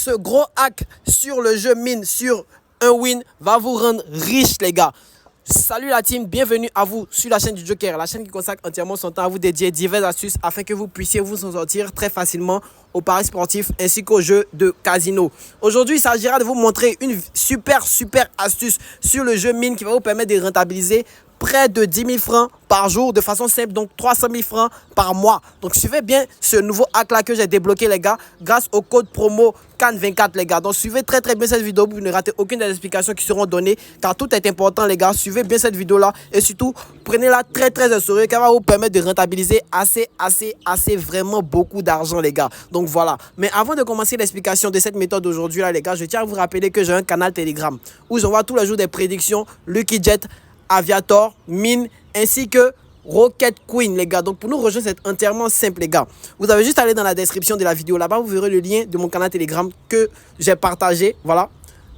ce gros hack sur le jeu mine sur un win va vous rendre riche les gars. Salut la team, bienvenue à vous sur la chaîne du Joker, la chaîne qui consacre entièrement son temps à vous dédier diverses astuces afin que vous puissiez vous en sortir très facilement aux paris sportifs ainsi qu'aux jeux de casino. Aujourd'hui, il s'agira de vous montrer une super astuce sur le jeu mine qui va vous permettre de rentabiliser près de 10 000 francs par jour de façon simple, donc 300 000 francs par mois. Donc suivez bien ce nouveau hack là que j'ai débloqué les gars grâce au code promo CAN24 les gars. Donc suivez très bien cette vidéo pour ne rater aucune des explications qui seront données car tout est important les gars. Suivez bien cette vidéo là et surtout prenez-la très au sérieux car elle va vous permettre de rentabiliser assez vraiment beaucoup d'argent les gars. Donc voilà. Mais avant de commencer l'explication de cette méthode aujourd'hui là les gars, je tiens à vous rappeler que j'ai un canal Telegram où j'envoie tous les jours des prédictions Lucky Jet, Aviator, Mine, ainsi que Rocket Queen, les gars. Donc, pour nous rejoindre, c'est entièrement simple, les gars. Vous avez juste à aller dans la description de la vidéo. Là-bas, vous verrez le lien de mon canal Telegram que j'ai partagé. Voilà.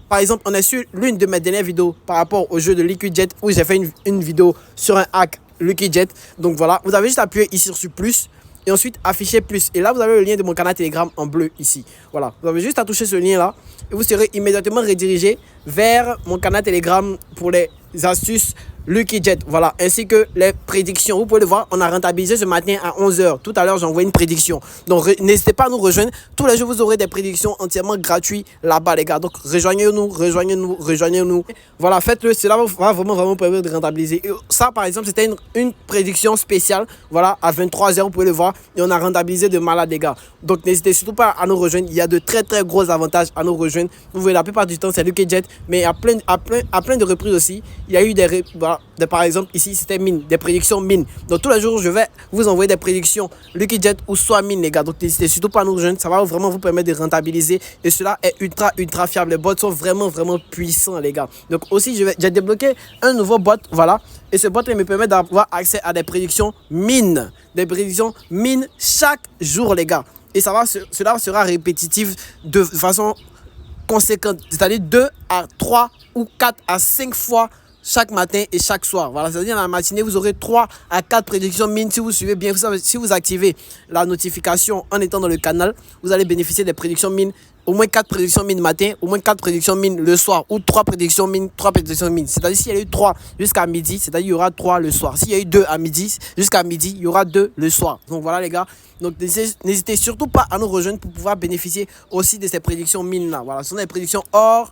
Par exemple, on est sur l'une de mes dernières vidéos par rapport au jeu de Lucky Jet où j'ai fait une vidéo sur un hack Lucky Jet. Donc, voilà. Vous avez juste à appuyer ici sur plus et ensuite afficher plus. Et là, vous avez le lien de mon canal Telegram en bleu ici. Voilà. Vous avez juste à toucher ce lien-là et vous serez immédiatement redirigé vers mon canal Telegram pour les astuces Lucky Jet, voilà, ainsi que les prédictions. Vous pouvez le voir, on a rentabilisé ce matin à 11 h. Tout à l'heure, j'ai envoyé une prédiction. Donc, n'hésitez pas à nous rejoindre. Tous les jours, vous aurez des prédictions entièrement gratuites là-bas, les gars. Donc, rejoignez-nous. Voilà, faites-le. Cela va vraiment permettre de rentabiliser. Et ça, par exemple, c'était une prédiction spéciale. Voilà, à 23 h, vous pouvez le voir. Et on a rentabilisé de malade, les gars. Donc, n'hésitez surtout pas à nous rejoindre. Il y a de très gros avantages à nous rejoindre. Vous voyez, la plupart du temps, c'est Lucky Jet. Mais à plein de reprises aussi, il y a eu par exemple ici c'était mine, des prédictions mine. Donc tous les jours je vais vous envoyer des prédictions Lucky Jet ou soit mine les gars. Donc n'hésitez surtout pas à nous rejoindre, ça va vraiment vous permettre de rentabiliser et cela est ultra fiable. Les bots sont vraiment puissants les gars. Donc aussi j'ai débloqué un nouveau bot, voilà, et ce bot me permet d'avoir accès à des prédictions mine, chaque jour les gars. Et cela sera répétitif de façon conséquente, c'est-à-dire 2 à 3 ou 4 à 5 fois chaque matin et chaque soir. Voilà, c'est-à-dire dans la matinée, vous aurez 3 à 4 prédictions mine. Si vous suivez bien, si vous activez la notification en étant dans le canal, vous allez bénéficier des prédictions mine. Au moins 4 prédictions mine matin, au moins 4 prédictions mine le soir, ou 3 prédictions mine, 3 prédictions mine. C'est-à-dire s'il y a eu 3 jusqu'à midi, c'est-à-dire il y aura 3 le soir. S'il y a eu 2 à midi, jusqu'à midi, il y aura 2 le soir. Donc voilà les gars. Donc n'hésitez surtout pas à nous rejoindre pour pouvoir bénéficier aussi de ces prédictions mine là. Voilà, ce sont des prédictions hors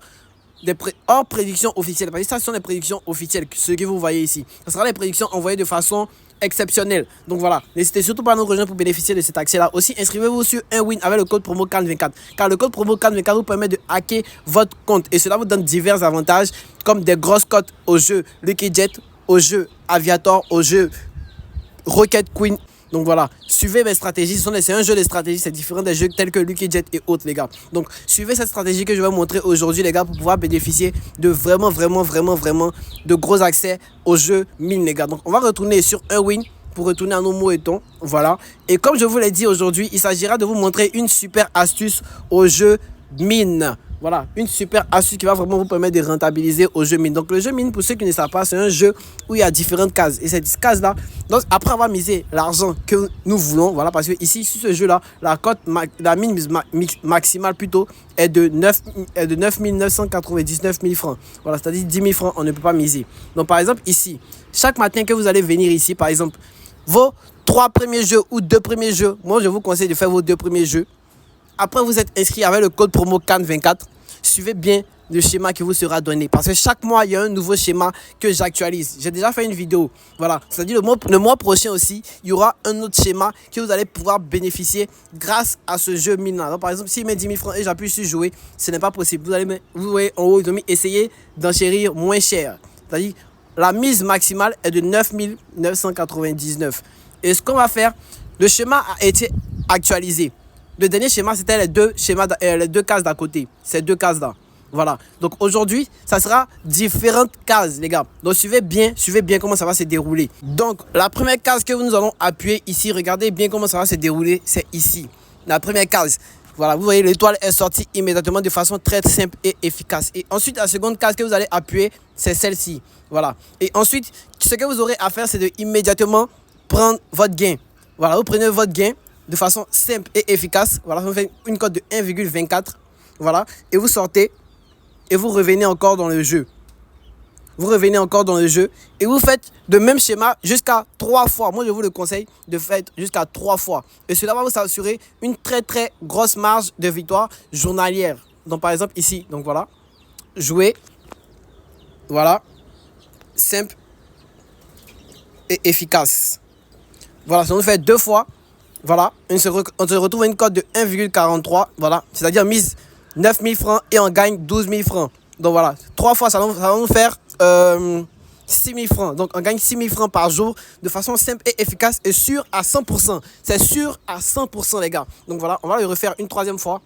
prédictions officielles. Parce que ça, ce sont des prédictions officielles, ce que vous voyez ici. Ce sera des prédictions envoyées de façon exceptionnelle. Donc voilà, n'hésitez surtout pas à nous rejoindre pour bénéficier de cet accès-là. Aussi, inscrivez-vous sur un win avec le code promo CAN24. Car le code promo CAN24 vous permet de hacker votre compte. Et cela vous donne divers avantages comme des grosses cotes au jeu Lucky Jet, au jeu Aviator, au jeu Rocket Queen. Donc voilà, suivez mes stratégies, c'est un jeu de stratégie, c'est différent des jeux tels que Lucky Jet et autres les gars. Donc suivez cette stratégie que je vais vous montrer aujourd'hui les gars pour pouvoir bénéficier de vraiment de gros accès au jeu mine les gars. Donc on va retourner sur un win pour retourner à nos mots-et-tons, voilà. Et comme je vous l'ai dit aujourd'hui, il s'agira de vous montrer une super astuce au jeu mine. Voilà, une super astuce qui va vraiment vous permettre de rentabiliser au jeu mine. Donc le jeu mine, pour ceux qui ne savent pas, c'est un jeu où il y a différentes cases. Et ces cases là, donc après avoir misé l'argent que nous voulons, voilà, parce que ici sur ce jeu là, la mine maximale plutôt est de 9 999 000 francs. Voilà, c'est-à-dire 10 000 francs, on ne peut pas miser. Donc par exemple ici, chaque matin que vous allez venir ici, par exemple, vos 3 premiers jeux ou 2 premiers jeux, moi je vous conseille de faire vos 2 premiers jeux. Après, vous êtes inscrit avec le code promo CAN24. Suivez bien le schéma qui vous sera donné. Parce que chaque mois, il y a un nouveau schéma que j'actualise. J'ai déjà fait une vidéo. Voilà. C'est-à-dire le mois prochain aussi, il y aura un autre schéma que vous allez pouvoir bénéficier grâce à ce jeu mine-là. Par exemple, s'il met 10 000 francs et j'appuie sur jouer, ce n'est pas possible. Vous voyez en haut, ils ont mis essayer d'enchérir moins cher. C'est-à-dire la mise maximale est de 9 999. Et ce qu'on va faire, le schéma a été actualisé. Le dernier schéma, c'était les deux cases d'à côté. Ces 2 cases-là. Voilà. Donc aujourd'hui, ça sera différentes cases, les gars. Donc suivez bien comment ça va se dérouler. Donc la première case que nous allons appuyer ici, regardez bien comment ça va se dérouler, c'est ici. La première case. Voilà, vous voyez, l'étoile est sortie immédiatement de façon très simple et efficace. Et ensuite, la seconde case que vous allez appuyer, c'est celle-ci. Voilà. Et ensuite, ce que vous aurez à faire, c'est de immédiatement prendre votre gain. Voilà, vous prenez votre gain de façon simple et efficace. Voilà, vous faites une cote de 1,24. voilà, et vous sortez, et vous revenez encore dans le jeu. Vous revenez encore dans le jeu et vous faites le même schéma jusqu'à 3 fois. Moi, je vous le conseille de faire jusqu'à 3 fois. Et cela va vous assurer une très très grosse marge de victoire journalière. Donc, par exemple, ici, donc voilà, jouer, voilà, simple et efficace. Voilà, si on le fait 2 fois, voilà, on se retrouve à une cote de 1,43, voilà, c'est-à-dire mise 9 000 francs et on gagne 12 000 francs. Donc voilà, 3 fois, ça va nous faire 6 000 francs. Donc on gagne 6 000 francs par jour de façon simple et efficace et sûre à 100%. C'est sûr à 100% les gars. Donc voilà, on va le refaire une 3e fois.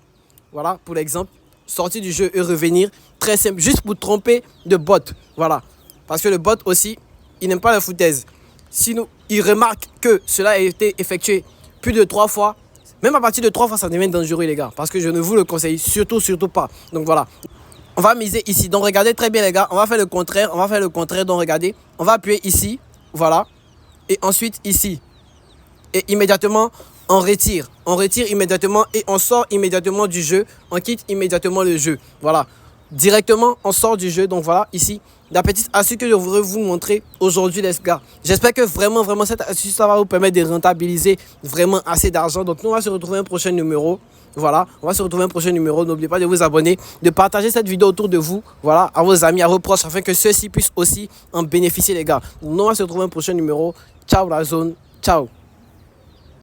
Voilà, pour l'exemple, sortir du jeu et revenir. Très simple, juste pour tromper de bot. Voilà, parce que le bot aussi, il n'aime pas la foutaise. Sinon, il remarque que cela a été effectué plus de 3 fois. Même à partir de 3 fois, ça devient dangereux les gars. Parce que je ne vous le conseille surtout pas. Donc voilà. On va miser ici. Donc regardez très bien les gars. On va faire le contraire. Donc regardez. On va appuyer ici. Voilà. Et ensuite ici. Et immédiatement, on retire. On retire immédiatement et on sort immédiatement du jeu. On quitte immédiatement le jeu. Voilà. Directement, on sort du jeu. Donc voilà, ici, la petite astuce que je voudrais vous montrer aujourd'hui, les gars. J'espère que vraiment cette astuce, ça va vous permettre de rentabiliser vraiment assez d'argent. Donc nous, on va se retrouver un prochain numéro. Voilà, on va se retrouver un prochain numéro. N'oubliez pas de vous abonner, de partager cette vidéo autour de vous, voilà, à vos amis, à vos proches, afin que ceux-ci puissent aussi en bénéficier, les gars. Nous, on va se retrouver un prochain numéro. Ciao la zone, ciao.